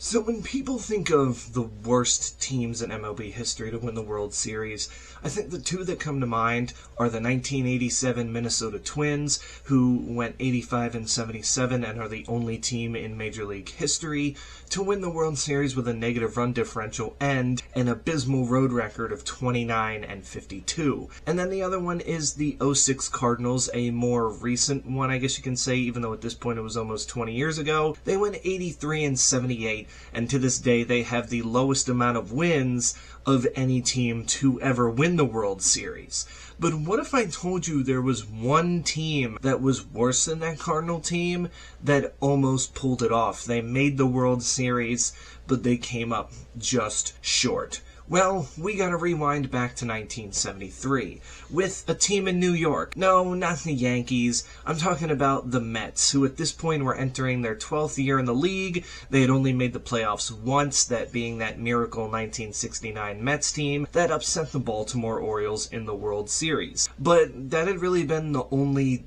So when people think of the worst teams in MLB history to win the World Series, I think the two that come to mind are the 1987 Minnesota Twins, who went 85-77 and are the only team in Major League history to win the World Series with a negative run differential and an abysmal road record of 29-52. And then the other one is the '06 Cardinals, a more recent one, I guess you can say, even though at this point it was almost 20 years ago. They went 83-78. And to this day, they have the lowest amount of wins of any team to ever win the World Series. But what if I told you there was one team that was worse than that Cardinal team that almost pulled it off? They made the World Series, but they came up just short. Well, we gotta rewind back to 1973, with a team in New York. No, not the Yankees. I'm talking about the Mets, who at this point were entering their 12th year in the league. They had only made the playoffs once, that being that miracle 1969 Mets team that upset the Baltimore Orioles in the World Series. But that had really been the only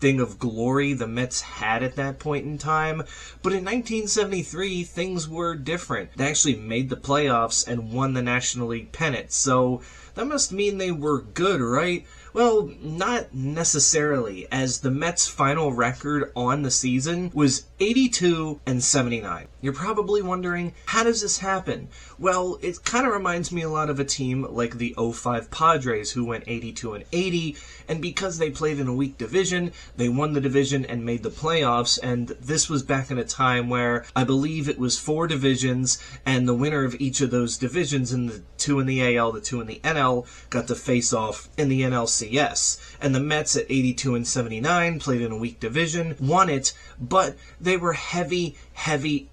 thing of glory the Mets had at that point in time. But in 1973, things were different. They actually made the playoffs and won the National League pennant, so that must mean they were good, right? Well, not necessarily, as the Mets' final record on the season was 82-79. You're probably wondering, how does this happen? Well, it kind of reminds me a lot of a team like the '05 Padres, who went 82-80, and because they played in a weak division, they won the division and made the playoffs, and this was back in a time where I believe it was 4 divisions, and the winner of each of those divisions, in the 2 in the AL, the 2 in the NL, got to face off in the NLCS. And the Mets at 82-79 played in a weak division, won it, but they were heavy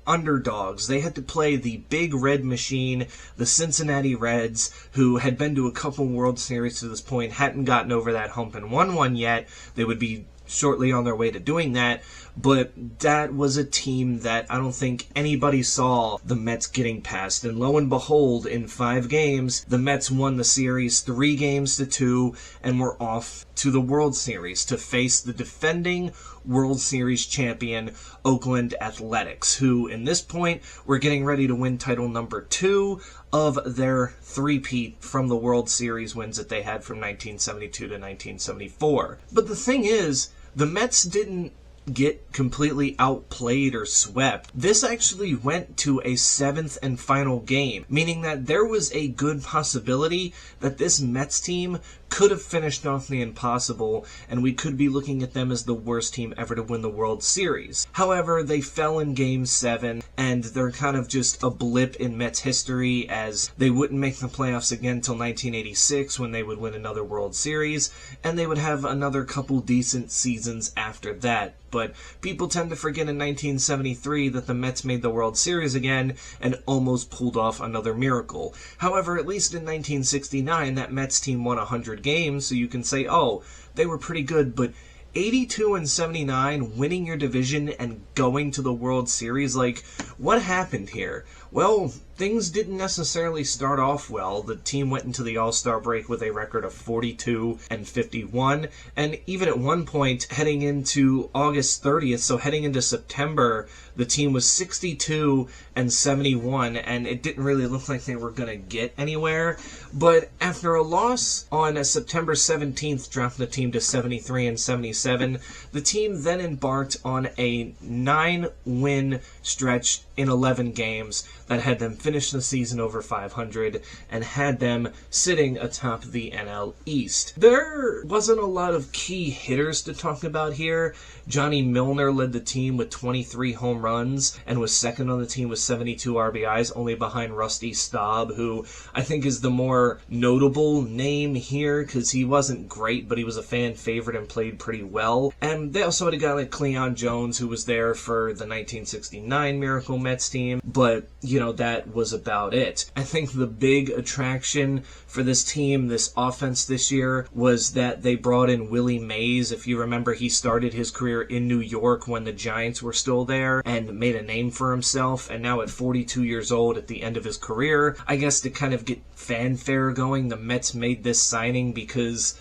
underdogs. They had to play the big red machine, the Cincinnati Reds, who had been to a couple World Series to this point, hadn't gotten over that hump and won one yet. They would be shortly on their way to doing that, but that was a team that I don't think anybody saw the Mets getting past. And lo and behold, in 5 games, the Mets won the series 3-2 and were off to the World Series to face the defending World Series champion Oakland Athletics, who in this point were getting ready to win title number 2 of their three-peat from the World Series wins that they had from 1972 to 1974. But the thing is, the Mets didn't get completely outplayed or swept. This actually went to a 7th and final game, meaning that there was a good possibility that this Mets team could have finished off the impossible, and we could be looking at them as the worst team ever to win the World Series. However, they fell in Game 7, and they're kind of just a blip in Mets history, as they wouldn't make the playoffs again until 1986, when they would win another World Series, and they would have another couple decent seasons after that. But people tend to forget in 1973 that the Mets made the World Series again and almost pulled off another miracle. However, at least in 1969, that Mets team won 100 games, so you can say, oh, they were pretty good, but 82-79, winning your division and going to the World Series, like, what happened here? Well, things didn't necessarily start off well. The team went into the All-Star break with a record of 42-51, and even at one point, heading into August 30th, so heading into September, the team was 62-71, and it didn't really look like they were going to get anywhere. But after a loss on September 17th, dropping the team to 73-77, the team then embarked on a 9-win stretch in 11 games that had them finish the season over 500 and had them sitting atop the NL East. There wasn't a lot of key hitters to talk about here. Johnny Milner led the team with 23 home runs and was second on the team with 72 RBIs, only behind Rusty Staub, who I think is the more notable name here because he wasn't great, but he was a fan favorite and played pretty well. And they also had a guy like Cleon Jones, who was there for the 1969 Miracle Mets team, but, you know, that was about it. I think the big attraction for this team, this offense this year, was that they brought in Willie Mays. If you remember, he started his career in New York when the Giants were still there, and made a name for himself. And now at 42 years old, at the end of his career, I guess to kind of get fanfare going, the Mets made this signing because,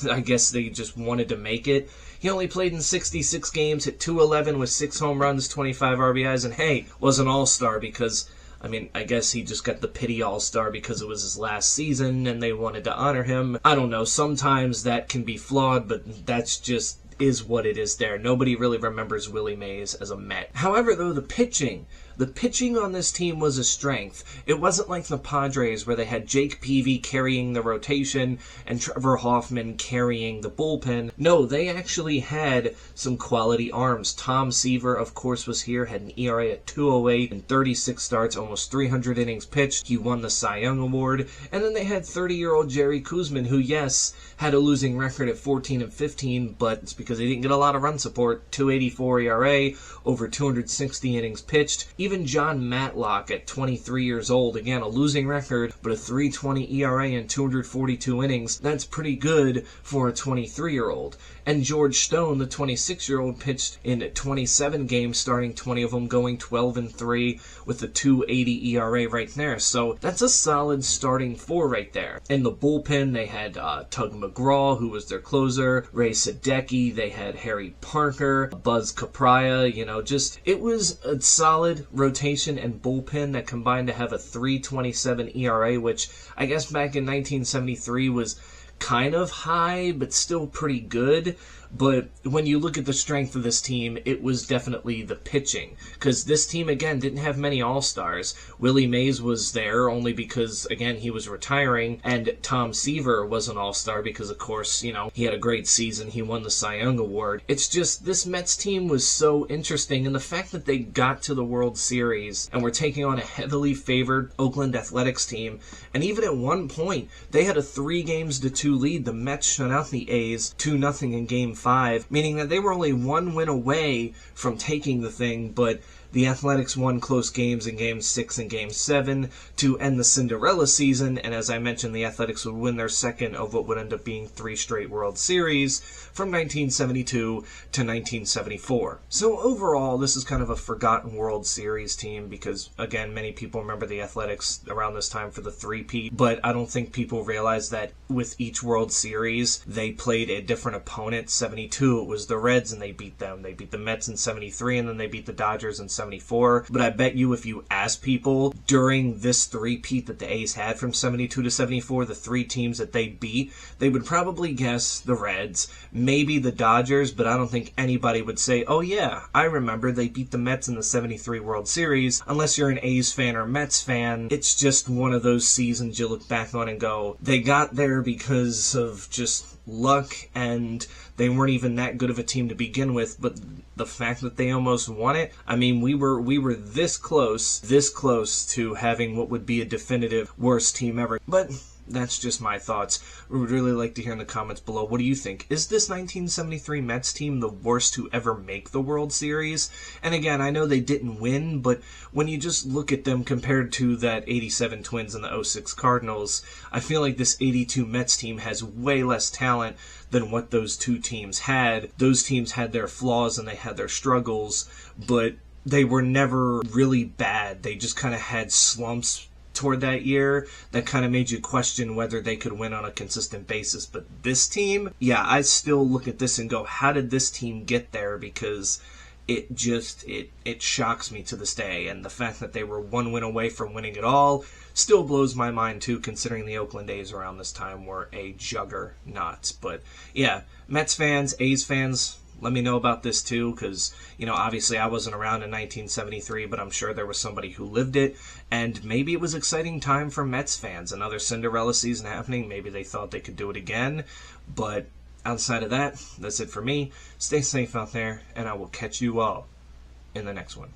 I guess they just wanted to make it. He only played in 66 games, hit .211 with 6 home runs, 25 RBIs, and hey, was an all-star because, I guess he just got the pity all-star because it was his last season and they wanted to honor him. I don't know, sometimes that can be flawed, but that's just is what it is there. Nobody really remembers Willie Mays as a Met. However, though, the pitching on this team was a strength. It wasn't like the Padres where they had Jake Peavy carrying the rotation and Trevor Hoffman carrying the bullpen. No, they actually had some quality arms. Tom Seaver, of course, was here, had an ERA at 2.08 in 36 starts, almost 300 innings pitched. He won the Cy Young Award. And then they had 30-year-old Jerry Koosman, who, yes, had a losing record at 14-15, but it's because he didn't get a lot of run support. 2.84 ERA, over 260 innings pitched. Even John Matlock at 23 years old, again, a losing record, but a 3.20 ERA in 242 innings. That's pretty good for a 23-year-old. And George Stone, the 26-year-old, pitched in 27 games, starting 20 of them, going 12-3 with a 2.80 ERA right there. So that's a solid starting four right there. In the bullpen, they had Tug McGraw, who was their closer, Ray Sadecki, they had Harry Parker, Buzz Capraya, it was a solid rotation and bullpen that combined to have a 3.27 ERA, which I guess back in 1973 was kind of high, but still pretty good. But when you look at the strength of this team, it was definitely the pitching. Because this team, again, didn't have many all-stars. Willie Mays was there only because, again, he was retiring. And Tom Seaver was an all-star because, of course, he had a great season. He won the Cy Young Award. It's just, this Mets team was so interesting. And the fact that they got to the World Series and were taking on a heavily favored Oakland Athletics team. And even at one point, they had a 3-2 lead. The Mets shut out the A's 2-0 in Game 5, meaning that they were only 1 win away from taking the thing, but the Athletics won close games in Game 6 and Game 7 to end the Cinderella season, and as I mentioned, the Athletics would win their second of what would end up being 3 straight World Series from 1972 to 1974. So overall, this is kind of a forgotten World Series team because, again, many people remember the Athletics around this time for the three-peat, but I don't think people realize that with each World Series, they played a different opponent. 72, it was the Reds, and they beat them. They beat the Mets in 73, and then they beat the Dodgers in 74. But I bet you if you ask people during this three-peat that the A's had from 72 to 74, the 3 teams that they beat, they would probably guess the Reds, maybe the Dodgers, but I don't think anybody would say, oh yeah, I remember they beat the Mets in the 73 World Series. Unless you're an A's fan or Mets fan, it's just one of those seasons you look back on and go, they got there because of just luck, and they weren't even that good of a team to begin with, but the fact that they almost won it, we were this close to having what would be a definitive worst team ever. But that's just my thoughts. We would really like to hear in the comments below, what do you think? Is this 1973 Mets team the worst to ever make the World Series? And again, I know they didn't win, but when you just look at them compared to that 87 Twins and the 06 Cardinals, I feel like this 82 Mets team has way less talent than what those two teams had. Those teams had their flaws and they had their struggles, but they were never really bad. They just kind of had slumps toward that year that kind of made you question whether they could win on a consistent basis. But this team, yeah, I still look at this and go, how did this team get there? Because it shocks me to this day. And the fact that they were 1 win away from winning it all still blows my mind too, considering the Oakland A's around this time were a juggernaut. But yeah, Mets fans, A's fans, let me know about this too, because, obviously I wasn't around in 1973, but I'm sure there was somebody who lived it, and maybe it was an exciting time for Mets fans. Another Cinderella season happening. Maybe they thought they could do it again, but outside of that, that's it for me. Stay safe out there, and I will catch you all in the next one.